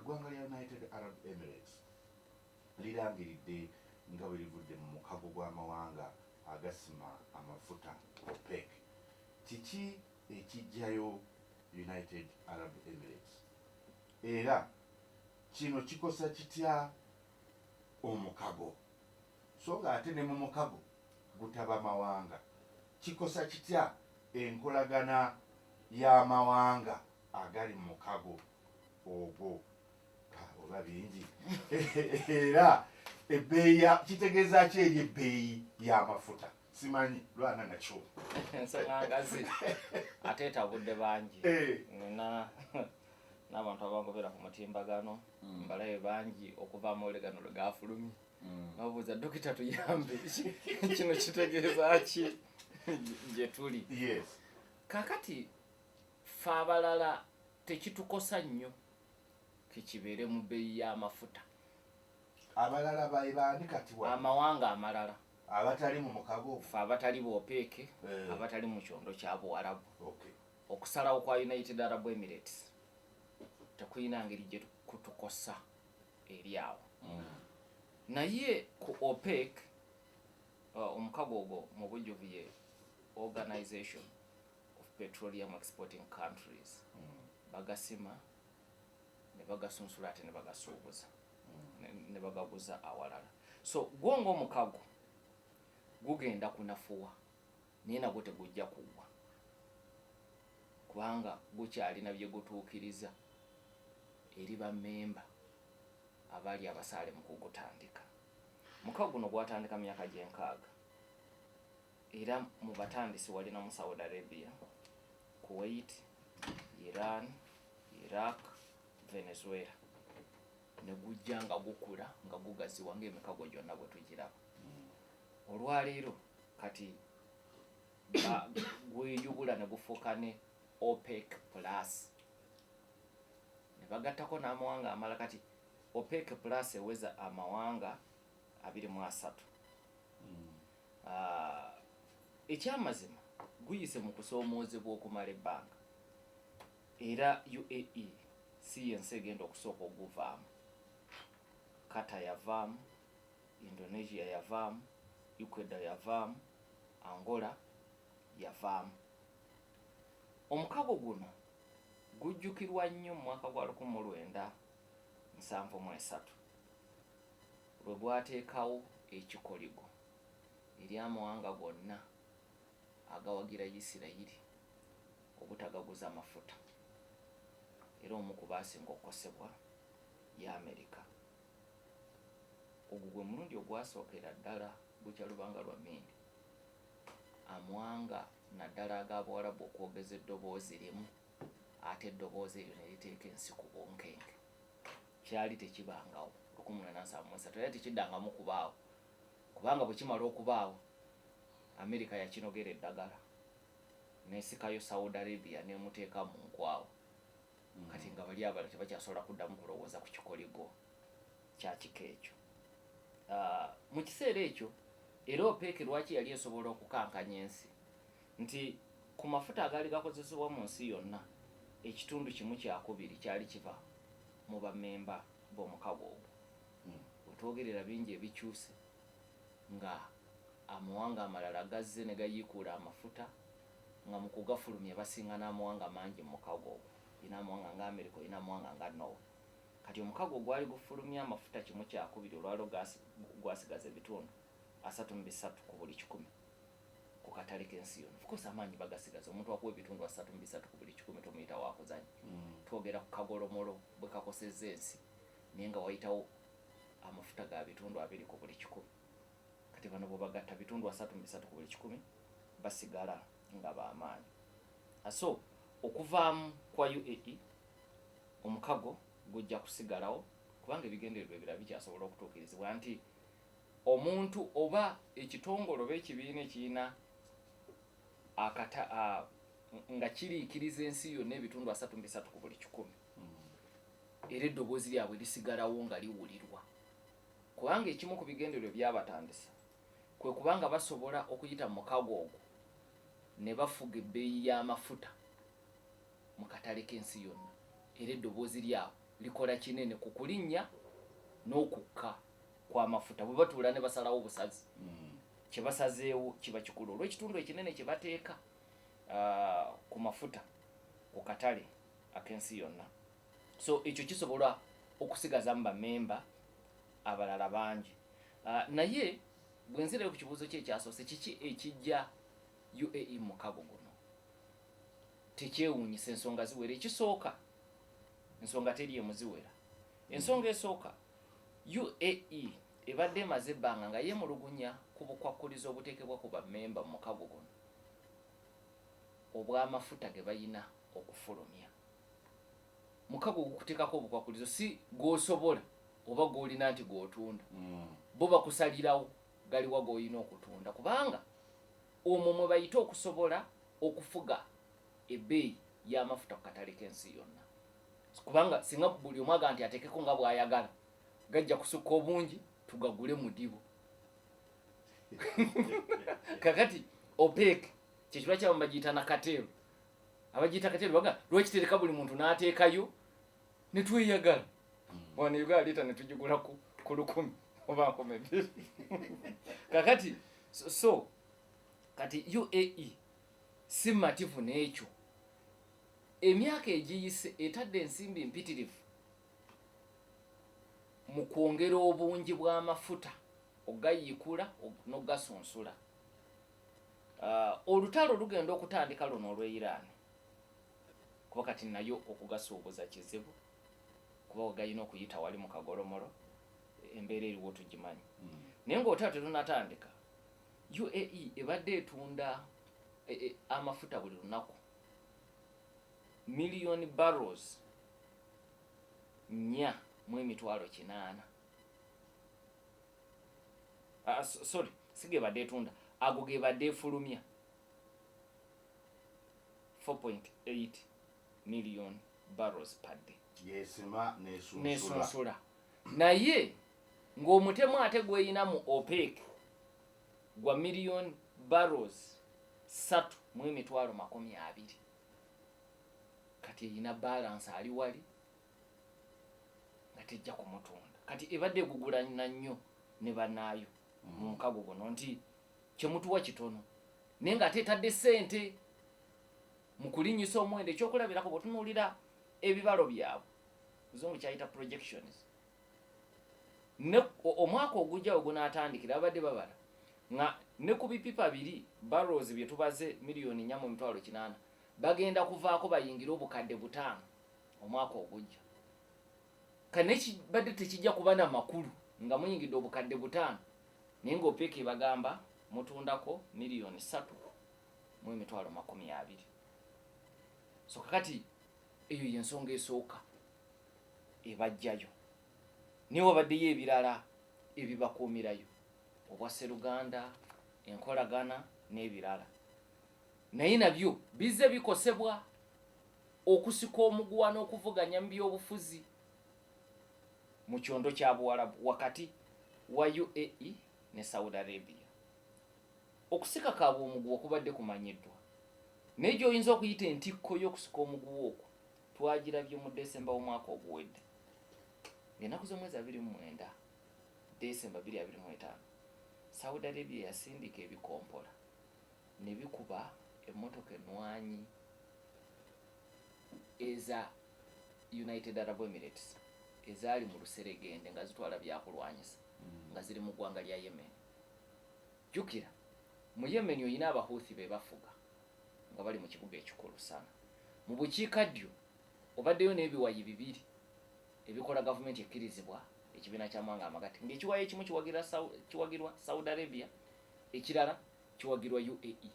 eggwanga lya United Arab Emirates lirangiridde nga bwe livudde mu mukago gw'amawanga agasima amafuta OPEC. Kiki ekijjayo United Arab Emirates era kino kikosa kitya omukago so nga ate ne mu mukago gutaba mawanga kikosa kitya enkolagana y'amawanga agali mu mukago ogwo oba bingi era ebbeeyi kitegeeza ki eri ebbeeyi y'amafuta simanyi lwana nakyo ensongangazi ate etabudde bangi n'abantu abangobera ku mutimbagano mbalabe bangi okuva mu olegano lwe gafulumye babuuza dokita tuyambe kino kitegeeza ki gye tuli. Kakati fe abalala tekitukosa nnyo kikibeere mu bbeeyi y'amafuta. Abalala baani kati amawanga amalala abatali mu mukago fe abatali b'OPEC abatali mu kyondo kya Buwarabu okusalawo kwa United Arab Emirates tekuyina ngeri gye kutukosa eri awo. Naye ku OPEC omukago ogwo mu bujjuvu ye Organization of Petroleum Exporting Countries bagasima ne bagasunsula ate ne bagasuubuza ne bagaguza awalala. So gwongo omukago gugenda kunafuwa naye nagwo tegujja kugwa kubanga gukyalina bye gutuukiriza eri bammemba abali abasaale mu kugutandika. Mukago guno gwatandika mu myaka gy'enkaaga era mu batandisi walina mu Saudi Arabia, Kuwait, Iran, Iraq, Venezuela ne gujja nga gukula nga gugaziwa ng'emikago gyonna bwe tugiraba. Olwaleero kati gweyubula ne gufuuka ne OPEC plus ne bagattako n'amawanga amala. Kati OPEC plus eweza amawanga 23. Ekyamazima guyise mu kusoomoozebwa okumala ebbanga era UAE si yensi egenda okusooka oguvaamu. Qatar yavaamu, Indonesia yavaamu, Ecuador yavaamu, Angola yavaamu. Omukago guno gujjukirwa nnyo mu mwaka gwa 1973 lwe gwateekawo ekikoligo eri amawanga gonna agawagira Isirayiri obutagaguza amafuta era omu ku baasinga okukosebwa ya Amerika. Ogwo gwe mulundi ogwasookera ddala bukya lubanga lwa Mindi amawanga naddala ag'Abawarabu okwogeza eddoboozi limu ate eddoboozi eryo ne liteeka ensi ku bunkenke. Kyali tekibangawo 1873 era tekiddangamu kubaawo kubanga bwe kimala okubaawo Amerika yakinogera eddagala n'esikayo Saudi Arabia n'emuteeka mu nkwawa. Kati nga bali abala tebakyasobola kuddamu kulowooza ku kikoligo kya kika ekyo. Mu kiseera ekyo era OPEC lwaki yali esobola okukankanya ensi nti ku mafuta agaali gakozesebwa mu nsi yonna ekitundu kimu kyakubiri kyali kiva mu bammemba b'omukago ogwo. Wetwogerera bingi ebikyuse nga amawanga amalala gazze ne gayiikuula amafuta nga mu kugafulumya basinga n'amawanga mangi mu mukago ogwo. Ina amawanga nga Amerika, ina amawanga nga Norway. Kati omukago gwali gufulumya amafuta kimu kyakubiri olwalo gwasigaza ebitundu 33 ku buli 100 ku katale k'ensi yonna. Of course amaanyi bagasigaza omuntu akuwa ebitundu 33 ku buli 100 tomuyita wakuzanya. Twogera ku kagolomolo bwe kakosezza ensi naye nga wayitawo amafuta ga bitundu 2 ku buli 100. Kati bano bwe bagatta bitundu 33 ku buli 100 basigala nga b'amaanyi. So okuvaamu kwa UAE omukago gujja kusigalawo kubanga ebigendererwa ebirala bikyasobola okutuukirizibwa nti omuntu oba ekitongole oba ekibiina ekirina nga kiriikiriza ensi yonna ebitundu 33 ku buli 100 era eddoboozi lyabwe lisigalawo nga liwulirwa kubanga ekimu ku bigendererwa byabatandisa kwe kubanga basobola okuyita mu mukago ogwo ne bafuga ebbeeyi y'amafuta mu katale k'ensi yonna era eddoboozi lyabwe likola kinene ku kulinnya n'okukka kw'amafuta bwe batuula ne basalawo obusazi kye basazeewo kiba kikulu olw'ekitundu ekinene kye bateeka ku mafuta ku katale ak'ensi yonna. So ekyo kisobola okusigazamu bammemba abalala bangi. Naye bwe nzirayo ku kibuuzo kye ekyasoose, kiki ekijja UAE mu mukago guno? Tekyewuunyisa, ensonga ziwera. Ekisooka, ensonga teri emu ziwera. Ensonga esooka, UAE ebadde emaze ebbanga nga yeemulugunya ku bukwakkulizo obuteekebwa ku bammemba mu mukago guno obw'amafuta ge balina okufulumya. Mukago gukuteekako obukwakkulizo si gw'osobola oba gw'olina nti gw'otunda. Bo bakusalirawo galiwa gw'olina okutunda, kubanga omwo mwe bayita okusobola okufuga ebbeeyi y'amafuta ku katale k'ensi yonna. Kubanga singa buli omu aga nti ateekeko nga bw'ayagala, gajja kusukka obungi tugagule mu ddibo. Kakati OPEC kyekirwa kyamu bagiyita nakateero. Abagiyita kateero baga lwekitereka buli muntu n'ateekayo ne tweyagala. Wano Uganda liita ne tugigula ku 100 oba 200. Kakati so kati UAE si mativu n'ekyo. Emyaka egiyise etadde ensimbi mpitirivu mu kwongera obungi bw'amafuta ogayikula n'ogasunsula. Olutalo lugenda okutandika luno olw'e Iran, kuba kati nayo okugasuubuza kizibu kuba ogayina okuyita wali mu kagolomolo, embeera eriwo tugimanyi. Naye ng'otalo terunatandika, UAE ebadde etunda amafuta buli lunaku million barrels 4.8. Sorry, sige badde etunda, ago ge badde efulumya 4.8 million barrels per day. Yesima nesunsula. Naye ng'omutemu ate gweyina mu OPEC gwa million barrels 3.20. Kati eyina balance ali wali nga tejja kumutunda. Kati ebadde egugulana nnyo ne bannaayo mu mukago guno nti kyemutuwa kitono, naye nga teetadde ssente mu kulinnyisa omuwendo. Ekyokulabirako bw'otunuulira ebibalo byabwe, Muzungu kyayita projections, ne omwaka ogujja ogunaatandikira abadde babala nga ne ku bipipa 2 barrels bye tubaze million 4.8 bagenda kuvaako bayingira obukadde 5 omwaka ogujja. Kane kibadde tekijja kuba na makulu nga muyingidde obukadde 5, naye ng'OPEC bagamba mutundako million 3.20. So kakati eyo y'ensonga esooka ebajjayo. Naye wabaddeyo ebirala ebibakuumirayo, obwa Sseruganda, enkolagana n'ebirala. Naye nabyo bizze bikosebwa okusika omuguwa n'okuvuganya mu by'obufuzi mu kyondo kya Buwarabu wakati wa UAE ne Saudi Arabia. Okusika kaabwe omuguwa kubadde kumanyiddwa, naye gy'oyinza okuyita entikko y'okusika omuguwa okwo twagirabye mu Desemba w'omwaka oguwedde. Ennaku z'omwezi 29 Desemba 2025 Saudi Arabia yasindika ebikompola ne bikuba emmotoka ennwanyi eza United Arab Emirates ezaali mu luseregende nga zitwala byakulwanyisa nga ziri mu ggwanga lya Yemen. Jjukira mu Yemen oyina Abahuthi be bafuga nga bali mu kibuga ekikulu sana. Mu bukiikaddyo obaddeyo n'ebiwayi 2 ebikola gavumenti ekkirizibwa ekibiina ky'amawanga amagatte, ng'ekiwayi ekimu kiwagirwa Saudi Arabia, ekirala kiwagirwa UAE.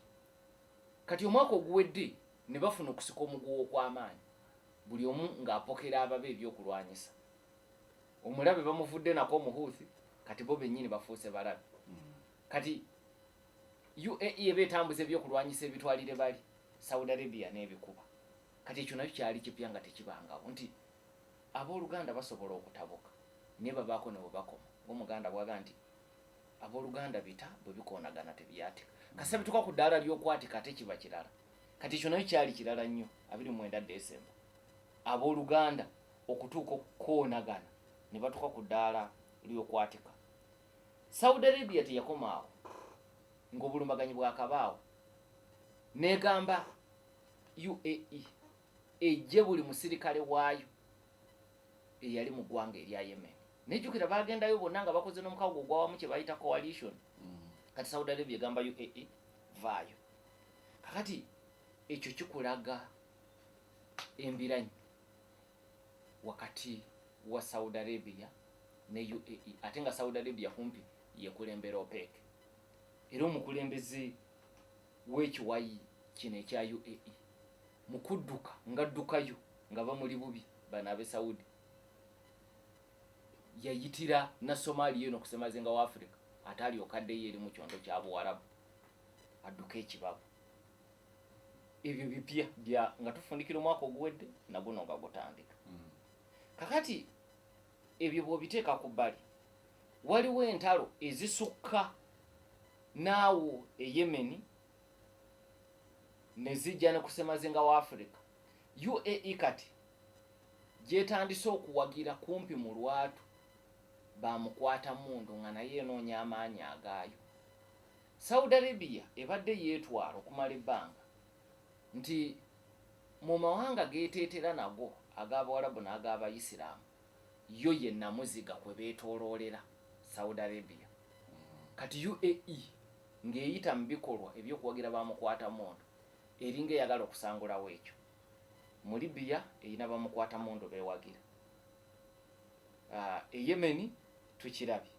Kati omwaka oguwedde ne bafuna okusika omuguwa okw'amaanyi, buli omu ng'apokera ababe ebyokulwanyisa. Omulabe bamuvudde nako Omuhuthi, kati bo bennyini bafuuse balabe. Kati UAE eba etambuza ebyokulwanyisa ebitwalire bali Saudi Arabia n'ebikuba. Kati ekyo nabyo kyali kipya nga tekibangawo nti abooluganda basobola okutabuka naye babaako ne bwe bakoma. Ng'Omuganda bwaga nti abooluganda bita bwe bikoonagana tebyatika. Kasa bituuka ku ddaala ly'okwatika ate kiba kirala. Kati ekyo nabyo kyali kirala nnyo 29 Desemba. Abooluganda okutuuka okukoonagana ne batuuka ku ddaala ly'okwatika. Saudi Arabia teyakoma awo ng'obulumbaganyi bwakabaawo, negamba UAE ejje buli musirikale waayo eyali mu ggwanga erya Yemen. Nejjukira bagendayo bonna nga bakoze n'omukago ogwawamu kye bayita coalition. Kati Saudi Arabia egamba UAE vaayo. Kakati ekyo kikulaga embiranyi wakati wa Saudi Arabia ne UAE, ate nga Saudi Arabia kumpi yekulembera OPEC. Era omukulembeze w'ekiwayi kino ekya UAE mukudduka ngaddukayo nga bamuli bubi bano ab'e Saudi, yayitira na Somalia eno kusemazenga wa Africa ate alyoka addeyo eri mu kyondo kya Buwarabu adduka ekibabu. Ebyo bipya bya nga tufundikira omwaka oguwedde na guno nga gutandika. Kakati ebyo bw'obiteeka ku bbali, waliwo entalo ezisukka naawo e Yemen ne zijja ne kusemazenga wa Africa. UAE kati gyetandise okuwagira kumpi mu lwatu bamukwata mundu nga naye enoonya amaanyi agaayo. Saudi Arabia ebadde yeetwala okumala ebbanga nti mu mawanga geeteetera nago ag'Abawarabu n'ag'Abayisiraamu, yo ye namuziga kwe beetooloolera Saudi Arabia. Kati UAE ng'eyita mu bikolwa eby'okuwagira bamukwata mundu eringa eyagala okusangulawo ekyo. Mu Libya erina bamukwata mundu beewagira. E Yemen tukirabye,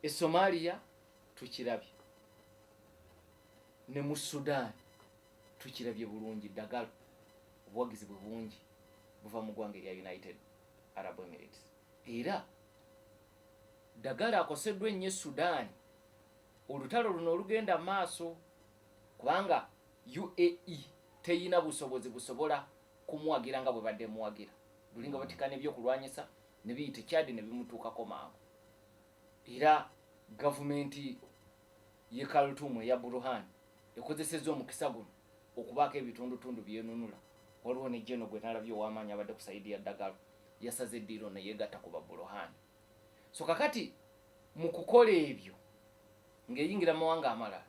e Somalia tukirabye, ne mu Sudan tukirabye bulungi ddagala obuwagizi bwe bungi buva mu ggwanga erya United Arab Emirates. Era ddagala akoseddwa ennyo Sudan, olutalo luno olugenda maaso kubanga UAE teyina busobozi busobola kumuwagira nga bwe badde muwagira. Lulinga batikana ebyokulwanyisa ne biyita Chad ne bimutuukako mangu. Era gavumenti ye Khartoum eya Burhan ekozesezza omukisa guno okubaako ebitundutundu byenunula. Waliwo ne Jeno gwe nalabye ow'amaanyi abadde kusaidia ddagala yasaze eddiiro ne yeegatta ku Burhan. So kakati mu kukola ebyo ng'eyingira mawanga amalala,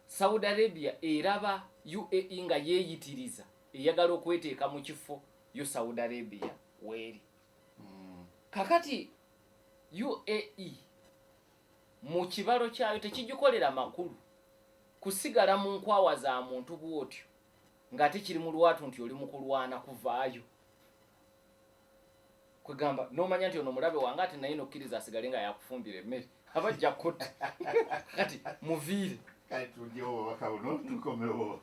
Saudi Arabia eraba UAE nga yeeyitiriza eyagala okweteeka mu kifo yo Saudi Arabia weeri. Kakati UAE mu kibalo kyayo tekigikolera makulu kusigala mu nkwawa za muntu bw'otyo ng'ate kiri mu lwatu nti oli mu kulwana kuvaayo. Kwegamba n'omanya nti ono mulabe wange ate naye nokkiriza asigale nga yakufumbira emmere abajja kutta. Kati muviire. Kati tudyewo obubaka buno tukomewo.